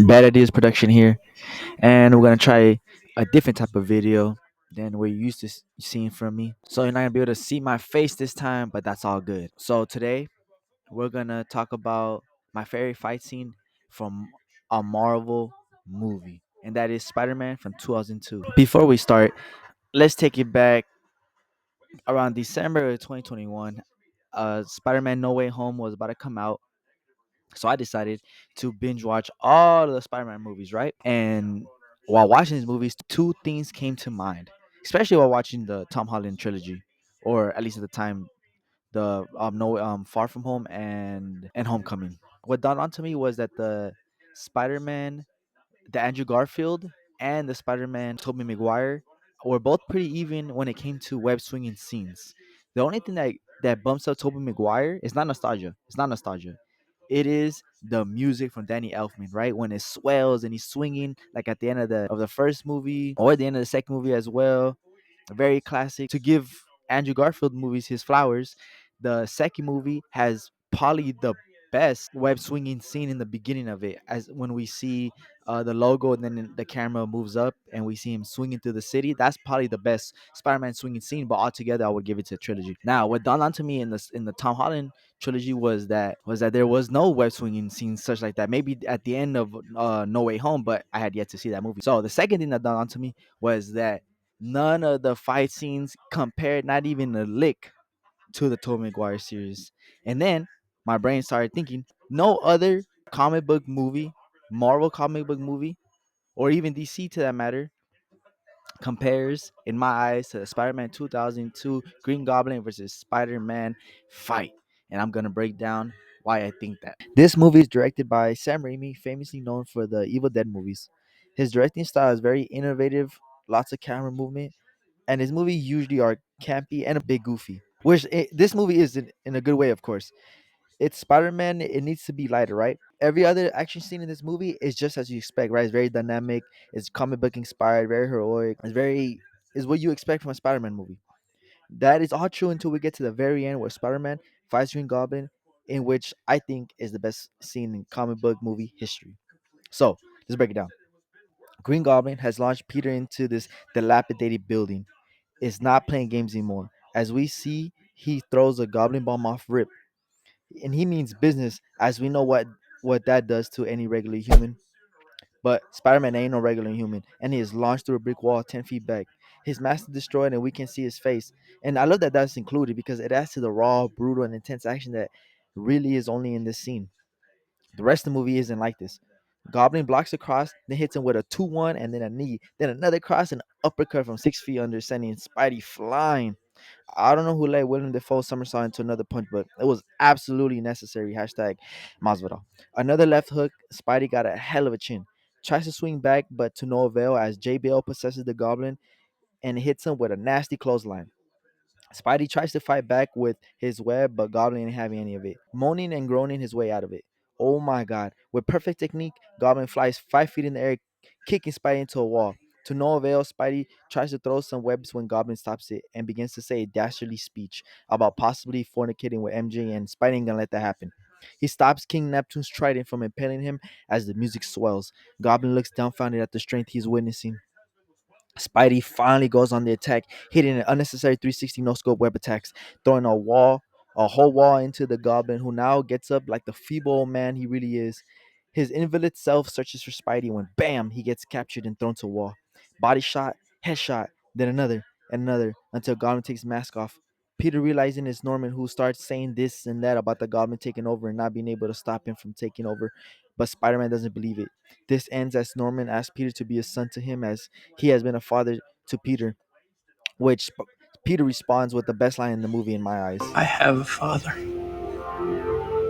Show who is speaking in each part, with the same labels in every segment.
Speaker 1: Bad Ideas Production here, and we're gonna try a different type of video than we're used to seeing from me. So you're not gonna be able to see my face this time, but that's all good. So today we're gonna talk about my favorite fight scene from a Marvel movie, and that is Spider-Man from 2002. Before we start, let's take it back around December of 2021. Spider-Man No Way Home was about to come out. So I decided to binge watch all of the Spider-Man movies, right? And while watching these movies, two things came to mind, especially while watching the Tom Holland trilogy, or at least at the time, the no Far From Home and Homecoming. What dawned onto me was that the Spider-Man, the Andrew Garfield, and the Spider-Man Tobey Maguire were both pretty even when it came to web swinging scenes. The only thing that bumps up Tobey Maguire is not nostalgia. It's not nostalgia. It is the music from Danny Elfman, right? When it swells and he's swinging, like at the end of the first movie or at the end of the second movie as well. Very classic. To give Andrew Garfield movies his flowers, the second movie has probably the best web swinging scene in the beginning of it, as when we see the logo and then the camera moves up and we see him swinging through the city. That's probably the best Spider-Man swinging scene, but altogether I would give it to the trilogy. Now what dawned onto me in the Tom Holland trilogy was that there was no web swinging scenes such like that. Maybe at the end of No Way Home, but I had yet to see that movie. So the second thing that dawned onto me was that none of the fight scenes compared, not even a lick, to the Tobey Maguire series. And then my brain started thinking, no other comic book movie, Marvel comic book movie, or even DC to that matter, compares in my eyes to the Spider-Man 2002 Green Goblin versus Spider-Man fight. And I'm gonna break down why I think that. This movie is directed by Sam Raimi, famously known for the Evil Dead movies. His directing style is very innovative, lots of camera movement, and his movies usually are campy and a bit goofy. This movie is in a good way, of course. It's Spider-Man. It needs to be lighter, right? Every other action scene in this movie is just as you expect, right? It's very dynamic. It's comic book inspired, very heroic. Is what you expect from a Spider-Man movie. That is all true until we get to the very end where Spider-Man fights Green Goblin, in which I think is the best scene in comic book movie history. So let's break it down. Green Goblin has launched Peter into this dilapidated building. Is not playing games anymore. As we see, he throws a goblin bomb off rip, and he means business, as we know what that does to any regular human. But Spider-Man ain't no regular human, and he is launched through a brick wall 10 feet back. His mask is destroyed, and we can see his face. And I love that that's included because it adds to the raw, brutal, and intense action that really is only in this scene. The rest of the movie isn't like this. Goblin blocks across, then hits him with a 2-1 and then a knee, then another cross and uppercut from 6 feet under, sending Spidey flying. I don't know who let William Defoe somersault into another punch, but it was absolutely necessary. Hashtag Masvidal. Another left hook. Spidey got a hell of a chin. Tries to swing back, but to no avail as JBL possesses the goblin and hits him with a nasty clothesline. Spidey tries to fight back with his web, but Goblin ain't having any of it, moaning and groaning his way out of it. Oh my god. With perfect technique, Goblin flies 5 feet in the air, kicking Spidey into a wall. To no avail, Spidey tries to throw some webs when Goblin stops it and begins to say a dastardly speech about possibly fornicating with MJ, and Spidey ain't gonna let that happen. He stops King Neptune's trident from impaling him as the music swells. Goblin looks dumbfounded at the strength he's witnessing. Spidey finally goes on the attack, hitting an unnecessary 360 no scope web attacks, throwing a whole wall into the goblin, who now gets up like the feeble old man he really is. His invalid self searches for Spidey when bam, he gets captured and thrown to a wall. Body shot, headshot, then another and another until Goblin takes his mask off. Peter, realizing it's Norman, who starts saying this and that about the Goblin taking over and not being able to stop him from taking over, but Spider-Man doesn't believe it. This ends as Norman asks Peter to be a son to him, as he has been a father to Peter, which Peter responds with the best line in the movie in my eyes.
Speaker 2: I have a father.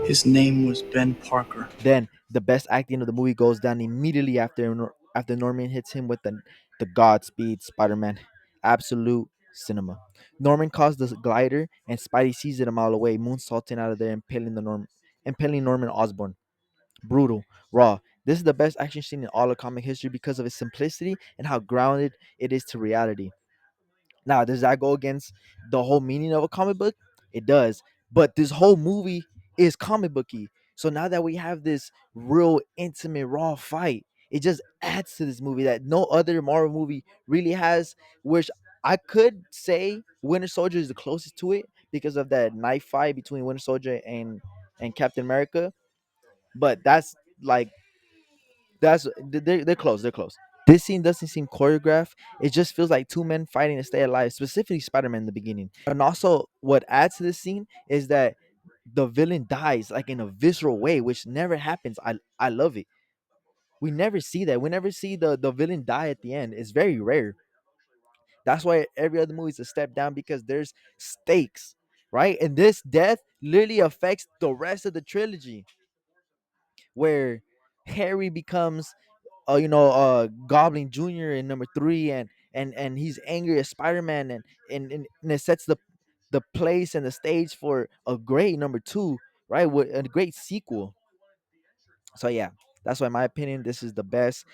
Speaker 2: His name was Ben Parker.
Speaker 1: Then the best acting of the movie goes down immediately after Norman hits him with the Godspeed Spider-Man. Absolute cinema. Norman calls the glider, and Spidey sees it a mile away, moonsaulting out of there, impaling Norman Osborn. Brutal, raw. This is the best action scene in all of comic history because of its simplicity and how grounded it is to reality. Now, does that go against the whole meaning of a comic book? It does. But this whole movie is comic booky. So now that we have this real intimate raw fight, it just adds to this movie that no other Marvel movie really has, which I could say Winter Soldier is the closest to it because of that knife fight between Winter Soldier and Captain America. But that's like they're close. They're close. This scene doesn't seem choreographed. It just feels like two men fighting to stay alive, specifically Spider-Man in the beginning. And also, what adds to this scene is that the villain dies like in a visceral way, which never happens. I love it. We never see that. We never see the villain die at the end. It's very rare. That's why every other movie is a step down because there's stakes, right? And this death literally affects the rest of the trilogy, where Harry becomes Goblin Jr. in number three, and he's angry at Spider-Man, and it sets the place and the stage for a great number two, right? With a great sequel. So yeah, that's why in my opinion, this is the best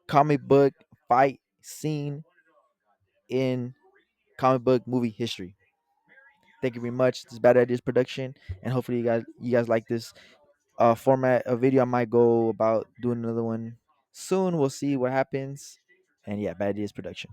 Speaker 1: comic book fight scene in comic book movie history. Thank you very much. This is Bad Ideas Production, and hopefully you guys like this format of video. I might go about doing another one soon. We'll see what happens. And yeah, Bad Ideas Production.